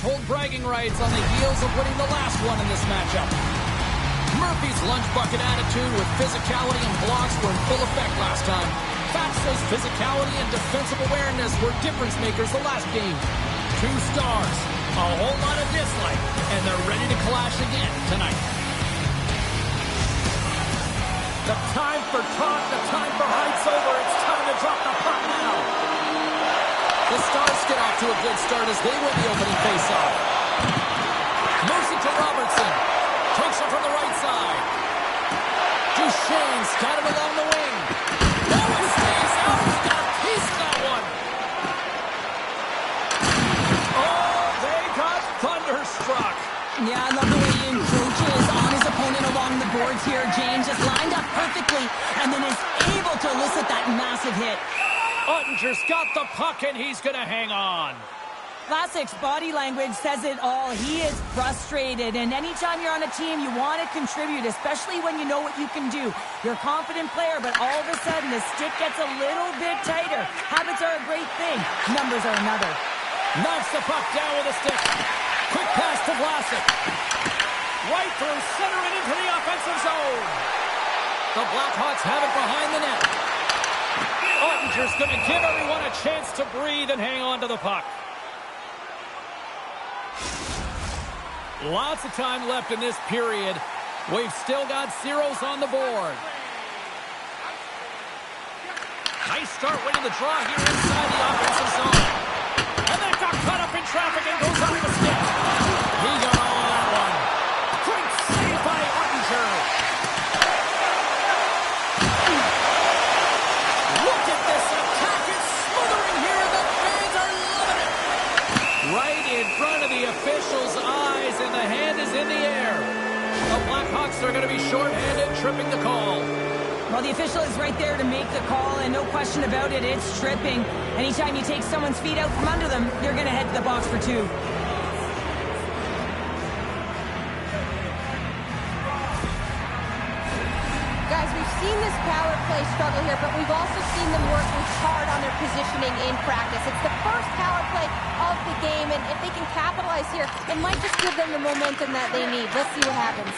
Blackhawks hold bragging rights on the heels of winning the last one in this matchup. Murphy's lunch bucket attitude with physicality and blocks were in full effect last time. Fats says physicality and defensive awareness were difference makers the last game. 2 stars, a whole lot of dislike, and they're ready to clash again tonight. The time for talk, the time for hype's over. It's time to drop the puck now. The Stars get off to a good start as they win the opening faceoff. Moves it to Robertson. Takes it from the right side. Duchesne's got it along the wing. No, it stays out. He got a piece of that one. Oh, they got thunderstruck. Yeah, I love the way he encroaches on his opponent along the boards here. James is lined up perfectly and then is able to elicit that massive hit. Ottinger's got the puck and he's going to hang on. Vlasic's body language says it all. He is frustrated, and anytime you're on a team, you want to contribute, especially when you know what you can do. You're a confident player, but all of a sudden, the stick gets a little bit tighter. Habits are a great thing. Numbers are another. Knocks the puck down with a stick. Quick pass to Vlasic. Right through center and into the offensive zone. The Blackhawks have it behind the net. Ottinger's going to give everyone a chance to breathe and hang on to the puck. Lots of time left in this period. We've still got zeros on the board. Nice start winning the draw here inside the offensive zone. And that got caught up in traffic and goes off the stick. He got all of that one. Great save by Ottinger. Look at this attack. It's smothering here. The fans are loving it. Right in front of the officials' eyes, and the hand is in the air. The Blackhawks are going to be shorthanded, tripping the call. Well, the official is right there to make the call, and no question about it, it's tripping. Anytime you take someone's feet out from under them, you're going to head to the box for 2. Guys, we've seen this power play struggle here, but we've also seen them working hard on their positioning in practice. It's the first power play of the game, and if they can capitalize here, it might just give them the momentum that they need. Let's see what happens.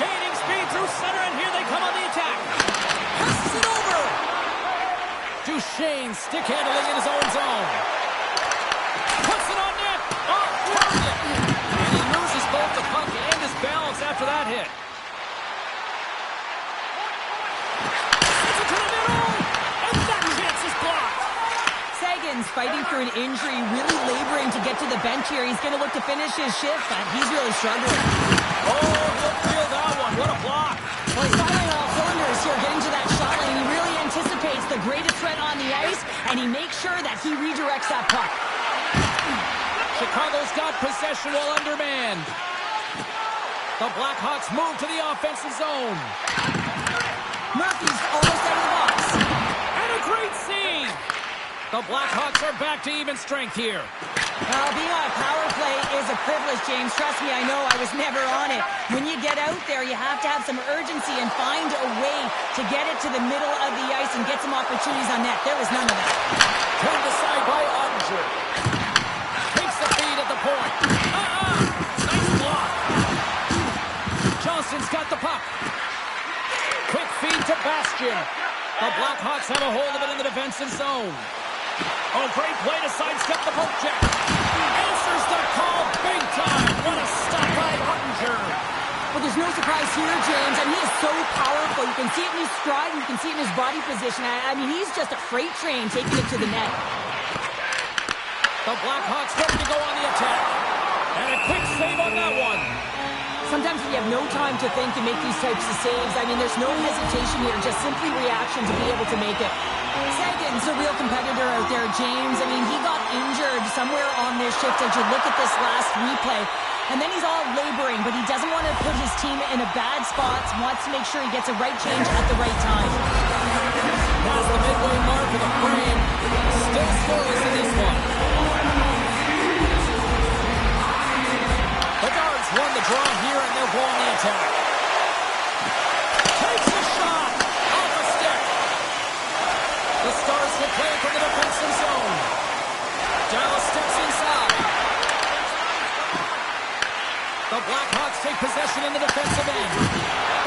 Gaining speed through center, and here they come on the attack. Passes it over. Duchesne stick handling in his own zone. Puts it on net. Off target. And he loses both the puck and his balance after that hit. Sagan's fighting through an injury, really laboring to get to the bench here. He's going to look to finish his shift, but he's really struggling. Oh, he'll feel that one. What a block. Well, he's firing all cylinders here, getting to that shot lane. He really anticipates the greatest threat on the ice, and he makes sure that he redirects that puck. Chicago's got possession while undermanned. The Blackhawks move to the offensive zone. Murphy's almost out of the box. And a great save. The Blackhawks are back to even strength here. Well, being on a power play is a privilege, James. Trust me, I know. I was never on it. When you get out there, you have to have some urgency and find a way to get it to the middle of the ice and get some opportunities on net. There was none of that. Turned aside by Ottinger. Takes the feed at the point. Nice block. Johnston's got the puck. Quick feed to Bastian. The Blackhawks have a hold of it in the defensive zone. Oh, great play to sidestep the poke check. Answers the call big time. What a stop by Ottinger. Well, there's no surprise here, James. I mean, he is so powerful. You can see it in his stride, and you can see it in his body position. I mean, he's just a freight train taking it to the net. The Blackhawks ready to go on the attack. And a quick save on that one. Sometimes when you have no time to think and make these types of saves, I mean, there's no hesitation here, just simply reaction to be able to make it. Sagan's a real competitor out there, James. I mean, he got injured somewhere on this shift as you look at this last replay. And then he's all laboring, but he doesn't want to put his team in a bad spot, wants to make sure he gets a right change at the right time. Past the midway mark of the frame. Still scoreless in this one. The Guards won the draw here, and they'll go on the attack. Takes a shot off a stick. The Stars will play from the defensive zone. Dallas steps inside. in the defensive end.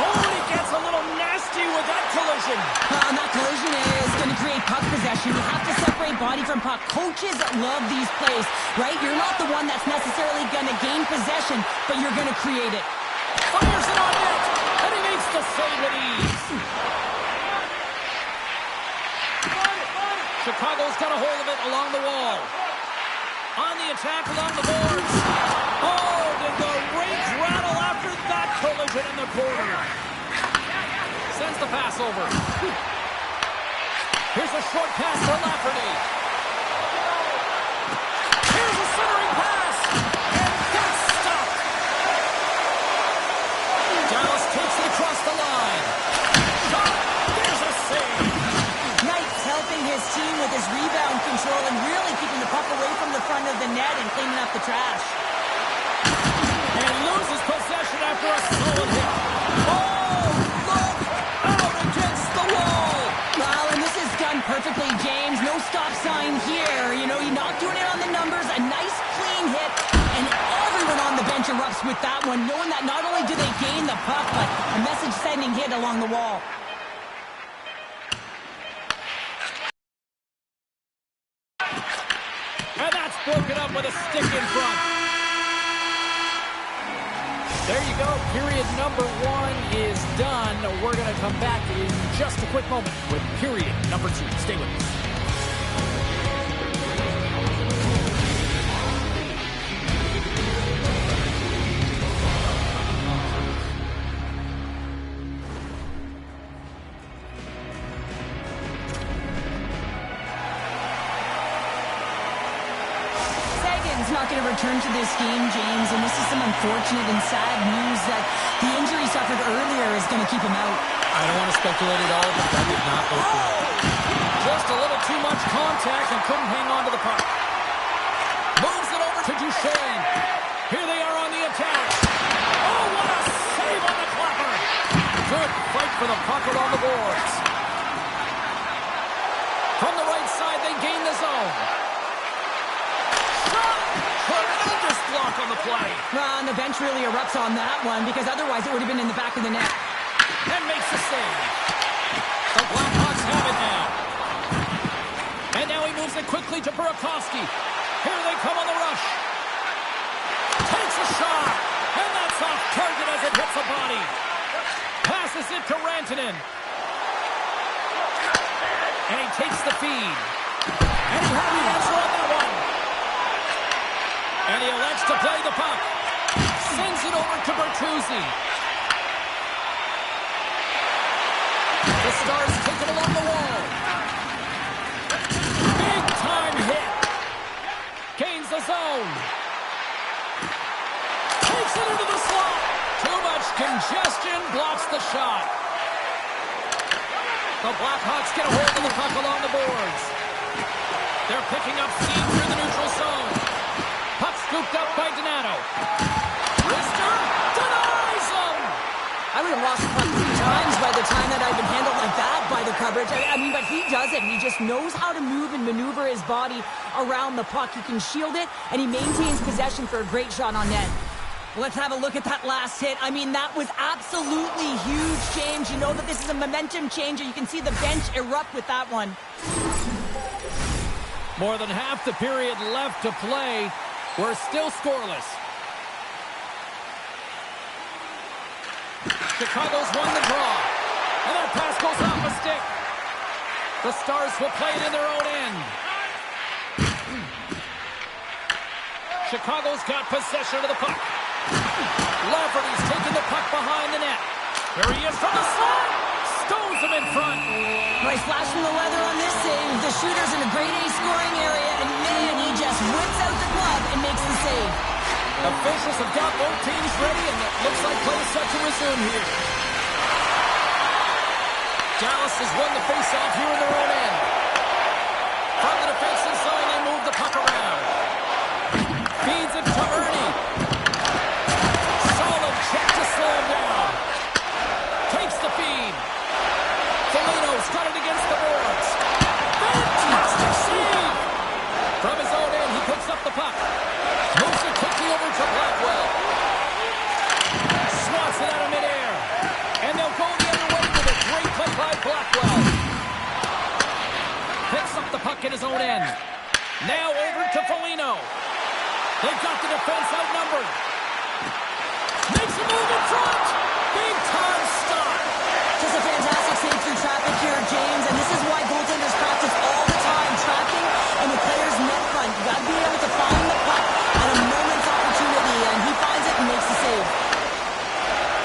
Oh, and he gets a little nasty with that collision. And that collision is going to create puck possession. You have to separate body from puck. Coaches love these plays, right? You're not the one that's necessarily going to gain possession, but you're going to create it. Fires it on net, and he makes the save with ease. Chicago's got a hold of it along the wall. On the attack along the boards. Oh, did the rings rattle after that collision in the corner. Sends the pass over. Here's a short pass for Lafferty. Here's a centering pass. And that's stopped. Dallas takes it across the line. Shot. There's a save. Knight's helping his team with his rebound control and really keeping the puck away from the front of the net and cleaning up the trash. And loses possession after a solid hit. Oh, look out against the wall. Well, and this is done perfectly, James. No stop sign here. You know, you're not doing it on the numbers. A nice clean hit. And everyone on the bench erupts with that one, knowing that not only do they gain the puck, but a message-sending hit along the wall. And that's broken up with a stick in front. There you go. Period number 1 is done. We're going to come back in just a quick moment with period number 2. Stay with us. Not going to return to this game, James, and this is some unfortunate and sad news that the injury suffered earlier is going to keep him out. I don't want to speculate at all, but that did not go through. Just a little too much contact and couldn't hang on to the puck. Moves it over to Duchesne. Here they are on the attack. Oh, what a save on the clapper. Good fight for the puck along the boards. From the right side, they gain the zone. Tremendous block on the play. And the bench really erupts on that one because otherwise it would have been in the back of the net. And makes the save. The Blackhawks have it now. And now he moves it quickly to Burakovsky. Here they come on the rush. Takes a shot. And that's off target as it hits a body. Passes it to Rantanen. And he takes the feed. And he had the answer on that one. And he elects to play the puck. Sends it over to Bertuzzi. The Stars take it along the wall. Big time hit. Gains the zone. Takes it into the slot. Too much congestion. Blocks the shot. The Blackhawks get a hold of the puck along the boards. They're picking up steam through the neutral zone. Puck scooped up by Donato. Lister denies him. I would have lost the puck 3 times by the time that I've been handled like that by the coverage. I mean, but he does it. He just knows how to move and maneuver his body around the puck. He can shield it, and he maintains possession for a great shot on net. Let's have a look at that last hit. I mean, that was absolutely huge, James. You know that this is a momentum changer. You can see the bench erupt with that one. More than half the period left to play. We're still scoreless. Chicago's won the draw. And that pass goes off a stick. The Stars will play it in their own end. Chicago's got possession of the puck. Lafferty's taking the puck behind the net. Here he is from the slot. Stones him in front. Nice flash from the leather on this save. The shooter's in a grade A scoring area, and man, he just whips out the glove and makes the save. Officials have got both teams ready, and it looks like play is set to resume here. Dallas has won the faceoff here in their own end. From the defensive zone, they move the puck around. Feeds it to Ernie. Solid check to slow him down. Takes the feed. Foligno's got it against the boards. Fantastic save! From his own end, he picks up the puck. Moves it quickly over to Blackwell. Swats puck in his own end. Now over to Foligno. They've got the defense outnumbered. Makes a move in front. Big time stop. Just a fantastic save through traffic here, James, and this is why goaltenders practice all the time, tracking in the player's net front. You got to be able to find the puck at a moment's opportunity, and he finds it and makes the save.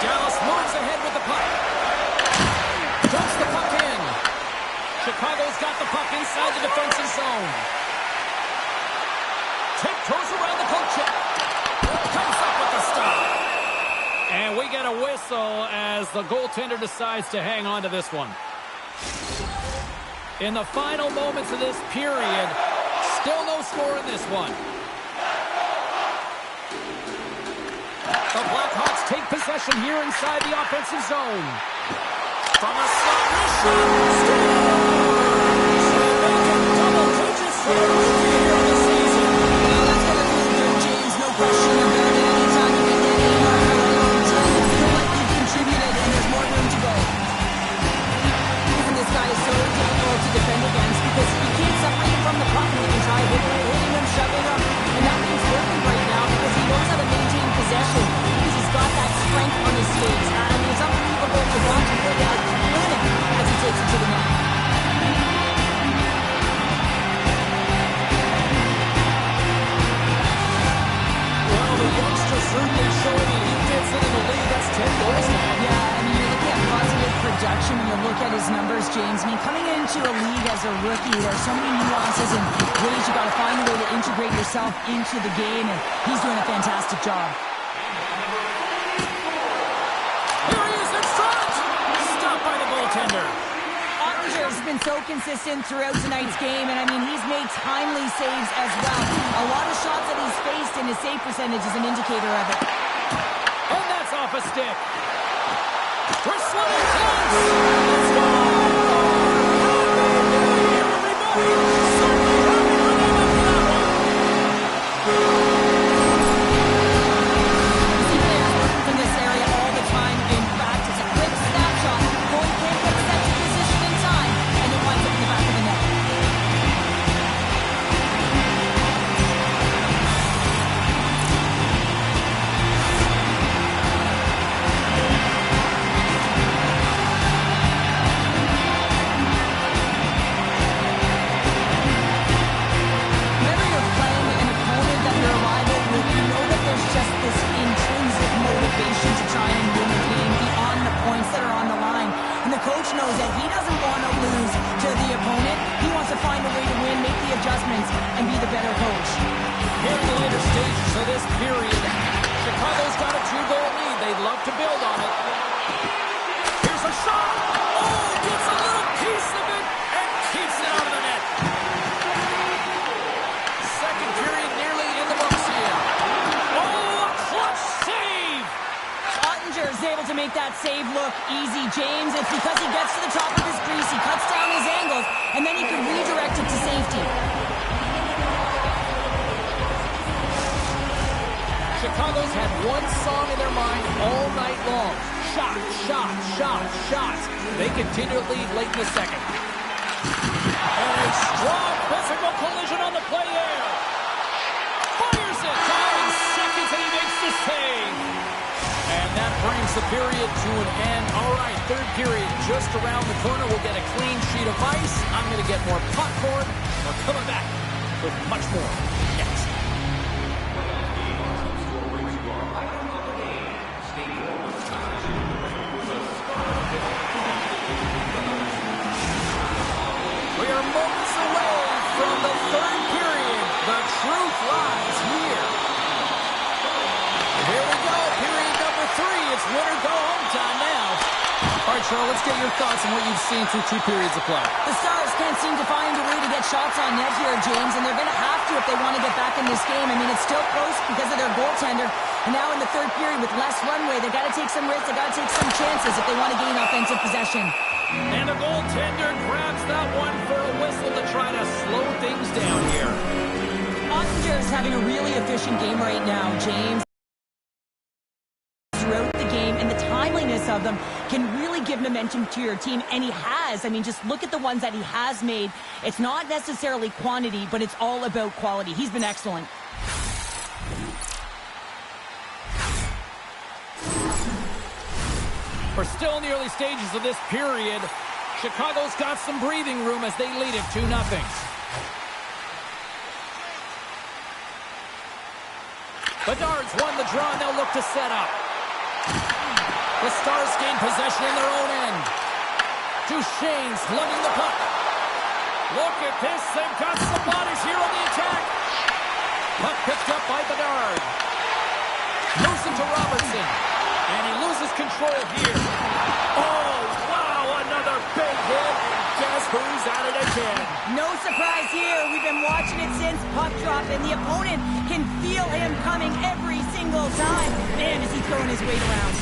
Dallas moves ahead with the puck. Dumps the puck in. Chicago's got the puck inside the defensive zone. Tiptoes around the poke check. Comes up with the stop. And we get a whistle as the goaltender decides to hang on to this one. In the final moments of this period, still no score in this one. The Blackhawks take possession here inside the offensive zone. From a slot, double digits here in the season. Well, that's going to feel good, James. No question about it. Anytime you get that aim on your team, you feel like you've contributed and there's more room to go. And this guy is so difficult to defend against because you can't separate him from the puck and you can try hitting him, shoving him, and nothing's working right now because he knows how to maintain possession because he's got that strength on his skates. I mean, it's unbelievable to watch him put out clinic as he takes it to the net. Well, the youngster certainly showing he gets it in the league. That's 10 goals now. Yeah, I mean, you're looking at positive production when you look at his numbers, James. I mean, coming into a league as a rookie, there's so many nuances and ways you got to find a way to integrate yourself into the game, and he's doing a fantastic job. Here he is in front. Stopped by the goaltender. Ottinger's been so consistent throughout tonight's game, and I mean, he's made timely saves as well. A lot of shots that he's faced, and his save percentage is an indicator of it. And that's off a stick. We're swimming close. Let's go. Happy New Year, everybody. Certainly happy to remember that one. You see players working from this area all the time in practice. A quick snapshot. Goalie can't get set to position in time, and it winds up in the back of the net. Whenever you're playing an opponent that you're a rival with, you know that there's just this intrinsic motivation to try and win the game beyond the points that are on the line. And the coach knows that he doesn't want to lose to the opponent. He wants to find a way to win, make the adjustments, and be the better coach. Here in the later stages of this period, Chicago's got a 2-goal lead. They'd love to build on it. Here's a shot. Oh, gets a little piece of it and keeps it out of the net. Second period nearly in the books here. Oh, a clutch save. Ottinger is able to make that save look easy, James. It's because he gets to the top of his crease, he cuts down his angles, and then he can redirect it to safety. Chicago's had one song in their mind all night long. Shot, shot, shot, shot. They continue to lead late in the second. And a strong physical collision on the play there. Fires it. 5 seconds and he makes the save. And that brings the period to an end. All right, third period just around the corner. We'll get a clean sheet of ice. I'm going to get more popcorn. We're coming back with much more next. We are moments away from the third period. The truth lies here. Here we go, period number 3. It's win or go home time now. All right, Charles, let's get your thoughts on what you've seen through 2 periods of play. The Stars can't seem to find a way to get shots on net here, James, and they're going to have to if they want to get back in this game. I mean, it's still close because of their goaltender. And now in the third period with less runway, they've got to take some risks, they've got to take some chances if they want to gain offensive possession. And the goaltender grabs that one for a whistle to try to slow things down here. Ottinger's having a really efficient game right now, James. Throughout the game, and the timeliness of of them can really give momentum to your team, and he has. I mean, just look at the ones that he has made. It's not necessarily quantity, but it's all about quality. He's been excellent. We're still in the early stages of this period. Chicago's got some breathing room as they lead it 2-0. Bedard's won the draw, and they'll look to set up. The Stars gain possession in their own end. Duchesne's lugging the puck. Look at this. They've got some bodies here on the attack. Puck picked up by Bedard. Moves into Robertson. And he loses control here. Oh, wow, another big hit. And guess who's at it again? No surprise here. We've been watching it since puck drop, and the opponent can feel him coming every single time. Man, is he throwing his weight around.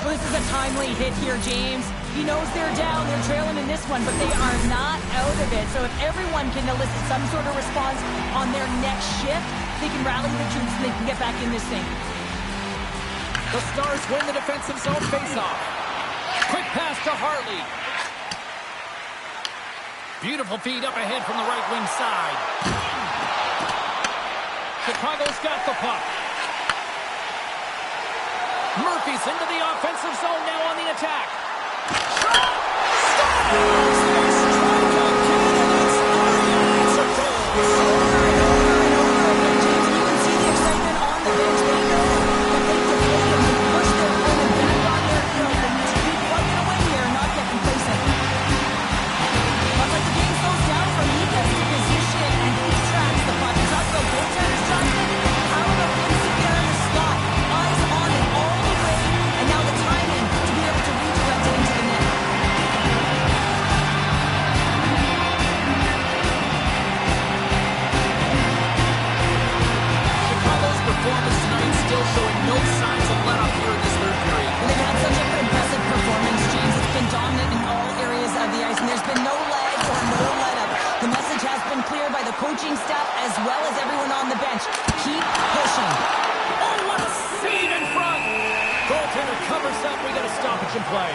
Well, this is a timely hit here, James. He knows they're down. They're trailing in this one, but they are not out of it. So if everyone can elicit some sort of response on their next shift, they can rally the troops and they can get back in this thing. The Stars win the defensive zone faceoff. Quick pass to Harley. Beautiful feed up ahead from the right wing side. Chicago's got the puck. Murphy's into the offensive zone now on the attack. Shot! Scores! Strikeout candidates are the answer goals. Over and over and over again, James. You can see the excitement on the bench. They know that they can play them and push their opponent back on their heels. They need to keep plugging away here and not get complacent. But like the game slows down from he gets to position and he tracks the puck. He's also goaltenders, Jonathan. How about him sitting there in the slot? Eyes on it all the way. And now the timing to be able to redirect it into the net. Chicago's performance tonight still showing no signs of let up here in this third period. And they've had such an impressive performance, James. It's been dominant in all areas of the ice, and there's been no lag or no let-up. The message has been clear by the coaching staff as well as everyone on the bench. Keep pushing. Oh, what a save in front! Goaltender covers up. We got a stoppage in play.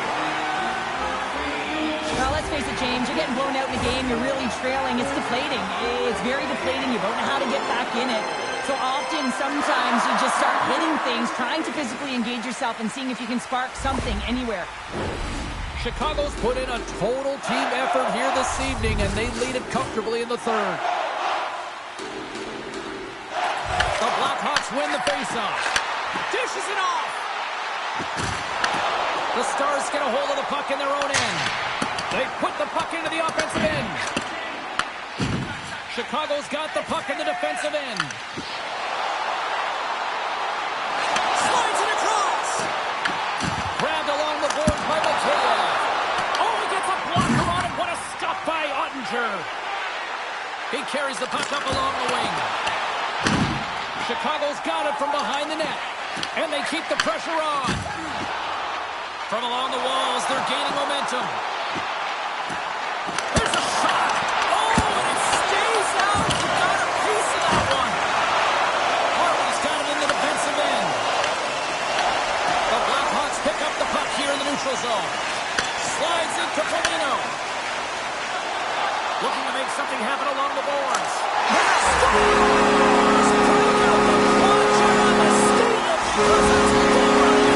Well, let's face it, James. You're getting blown out in the game. You're really trailing. It's deflating. It's very deflating. You don't know how to get back in it. So often, sometimes you just start hitting things, trying to physically engage yourself and seeing if you can spark something anywhere. Chicago's put in a total team effort here this evening, and they lead it comfortably in the third. The Blackhawks win the faceoff. Dishes it off. The Stars get a hold of the puck in their own end. They put the puck into the offensive end. Chicago's got the puck in the defensive end. Slides it across. Grabbed along the board by Mateo. Oh, he gets a blocker on it. What a stop by Ottinger. He carries the puck up along the wing. Chicago's got it from behind the net. And they keep the pressure on. From along the walls, they're gaining momentum. There's a shot. Oh, and it stays out. You got a piece of that one. Harley's got it in the defensive end. The Blackhawks pick up the puck here in the neutral zone. Slides into Foligno. Looking to make something happen along the boards. Scores! Bring out the clutch on the steal because it's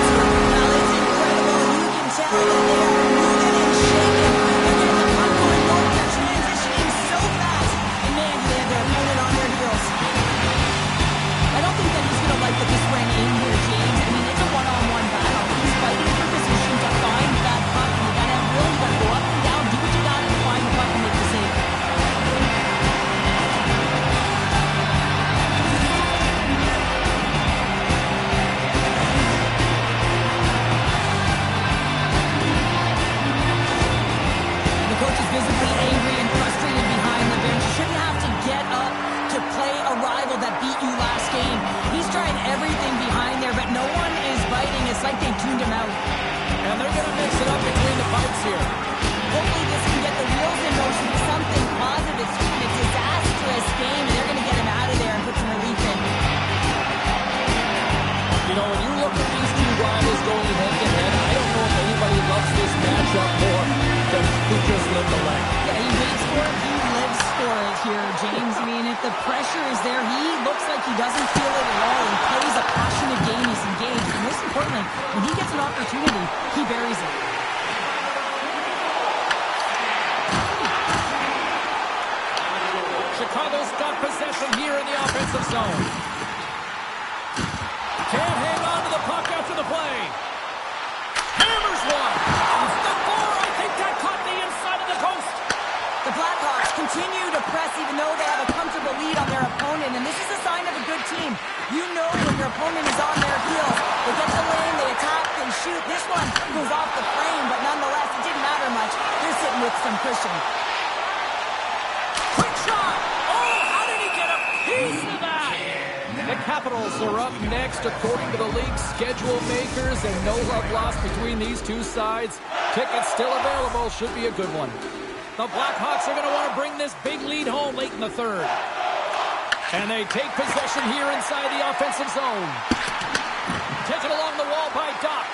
Well, it's incredible. You can tell that they are moving and shaking. And then the puck going north, they're transitioning so fast. And man, do they have their opponent on their heels. I don't think that he's going to like that this went in here, James. I mean, it's a one-on-one battle. He's fighting for position to find that puck. And you got to go up and down, do what you got to find the puck and make the save. The coach is visibly angry and frustrated behind the bench. You shouldn't have to get up to play a rival that beat you last game. He's trying everything behind there, but no one is biting. It's like they tuned him out. And they're going to mix it up between the pipes here. Hopefully this can get the wheels in motion to something positive. It's been a disastrous game, and they're going to get him out of there and put some relief in. You know, when you look at these two rivals going head to head, I don't know if anybody push-up more than who just lived the leg. Yeah, he waits for it, he lives for it here, James. I mean, if the pressure is there, he looks like he doesn't feel it at all. He plays a passionate game, he's engaged. And most importantly, when he gets an opportunity, he buries it. Chicago's got possession here in the offensive zone. Can't hang on to the puck after the play. Hammers one. Off the floor. I think that caught the inside of the post. The Blackhawks continue to press even though they have a comfortable lead on their opponent, and this is a sign of a good team. You know when your opponent is on their heels. They get the lane, they attack, they shoot. This one goes off the frame, but nonetheless, it didn't matter much. They're sitting with some cushion. Quick shot. Oh, how did he get a piece of that? The Capitals are up next according to the league's schedule makers, and no love lost between these two sides. Tickets still available. Should be a good one. The Blackhawks are going to want to bring this big lead home late in the third. And they take possession here inside the offensive zone. Taken along the wall by Doc.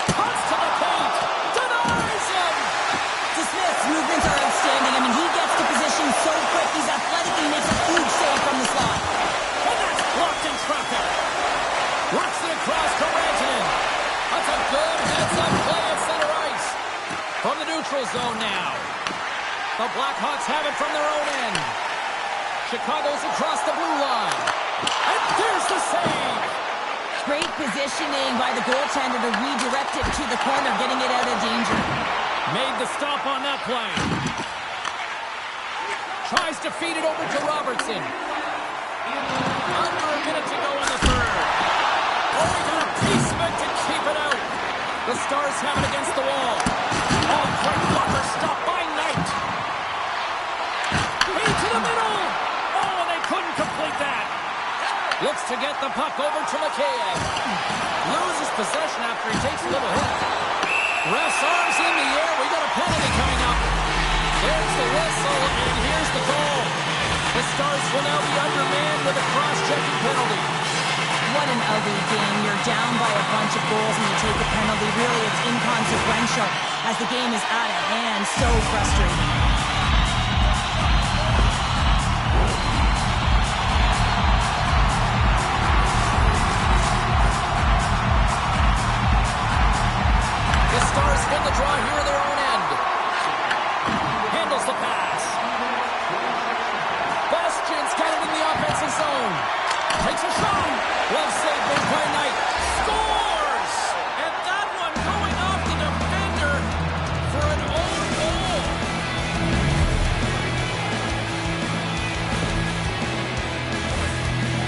Cuts to the paint. Denies him. Smith's movements are outstanding. I mean, he gets to position so quick. He's athletic and makes a huge save from the slot. And that's blocked in traffic. Works it across to Rantanen. That's a good heads-up play at center ice. From the neutral zone now. The Blackhawks have it from their own end. Chicago's across the blue line. And there's the save. Great positioning by the goaltender to redirect it to the corner, getting it out of danger. Made the stop on that play. Tries to feed it over to Robertson. Under a minute to go in the third. Oh, he got a piece of it to keep it out. The Stars have it against the wall. Oh, great blocker stop by Knight. Into the middle. Oh, and they couldn't complete that. Looks to get the puck over to McKayev. Loses possession after he takes a little hit. Ref's arms in the air. We got a penalty coming up. There's the whistle, and here's the goal. The Stars will now be undermanned with a cross-checking penalty. What an ugly game. You're down by a bunch of goals and you take a penalty. Really, it's inconsequential as the game is out of hand. So frustrating. The Stars win the draw here in their own end. Handles the pass. Bastian's got it in the offensive zone. Takes a shot. Well saved by Knight. Scores! And that one going off the defender for an own goal.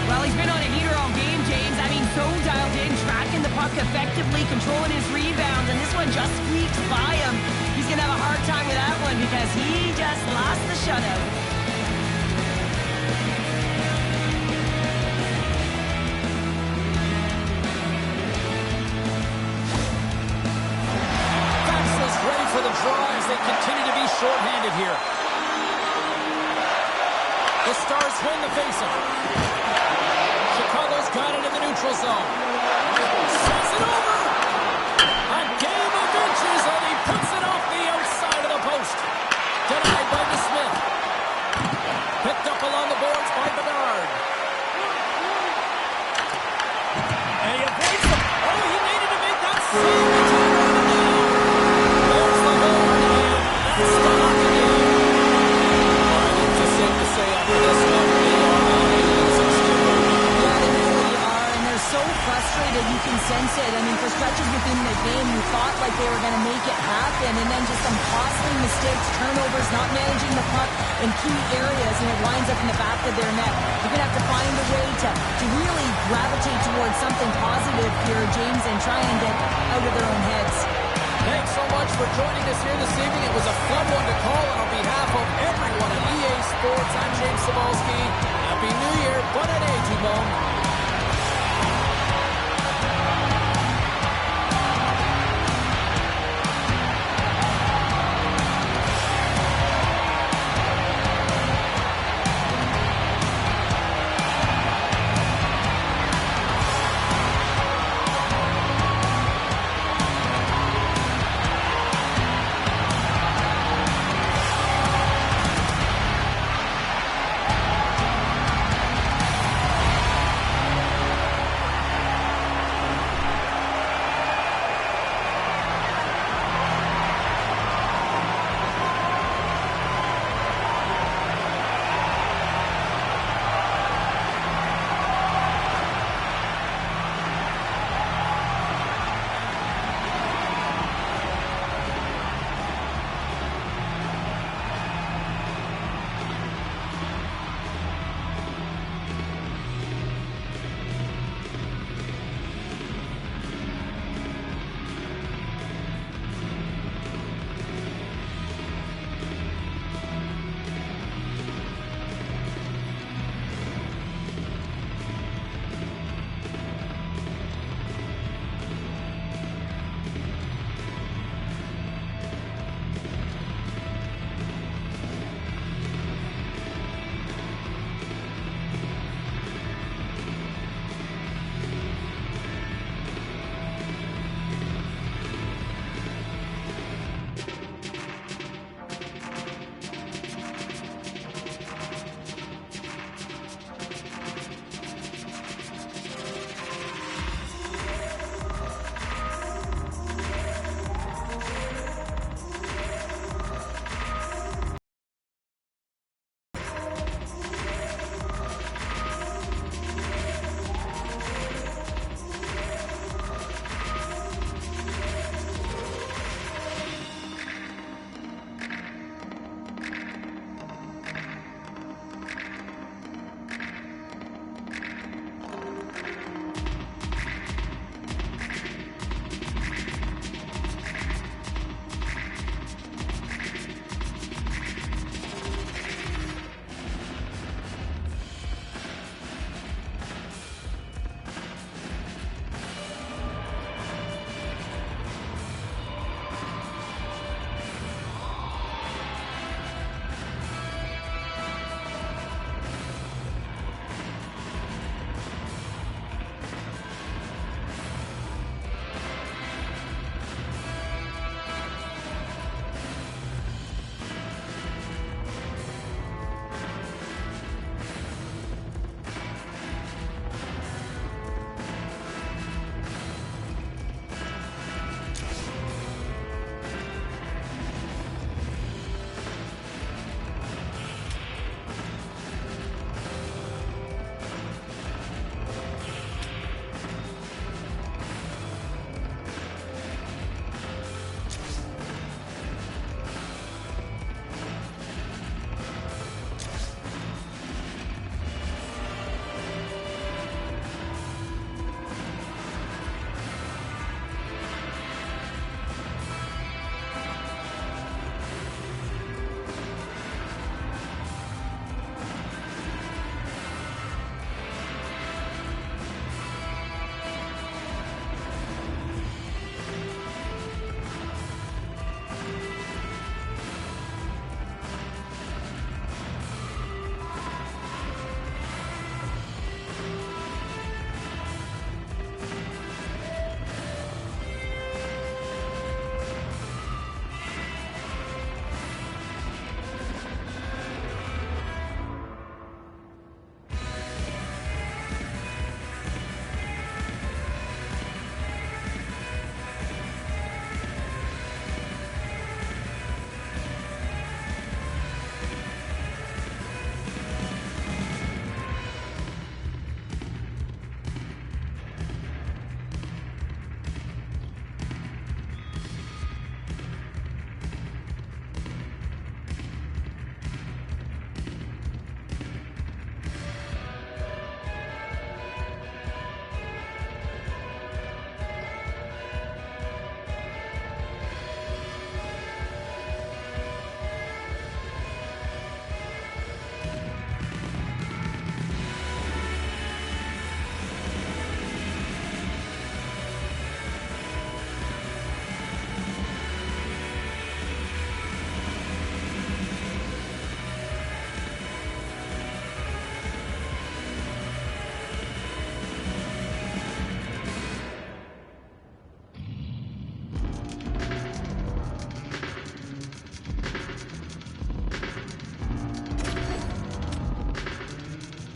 Well, he's been on a heater all game, James. I mean, so dialed in, tracking the puck effectively, controlling his rebounds, and this one just squeaks by him. He's going to have a hard time with that one because he just lost the shutout. Baxter's ready for the draw as they continue to be shorthanded here. The Stars win the faceoff. Chicago's got it in the neutral zone. Sends it over. A game of inches, and he puts it off the outside of the post. Denied by DeSmith. Picked up along the boards by Bedard. And he avoids them. Oh, he needed to make that save. There's the horn, and that's the hockey game. I think it's just safe to say after this one, they are on a losing streak. Yeah, they really are, and they're so frustrated. You can sense it. I mean, for stretches within the game, you thought like they were going to make it happen, and then just some costly mistakes, turnovers, not managing the puck in key areas, and it winds up in the back of their net. You're going to have to find a way to really gravitate towards something positive here, James, and try and get out of their own heads. Thanks so much for joining us here this evening. It was a fun one to call, and on behalf of everyone at EA Sports, I'm James Cybulski. Happy New Year. Bonne année, tout le monde.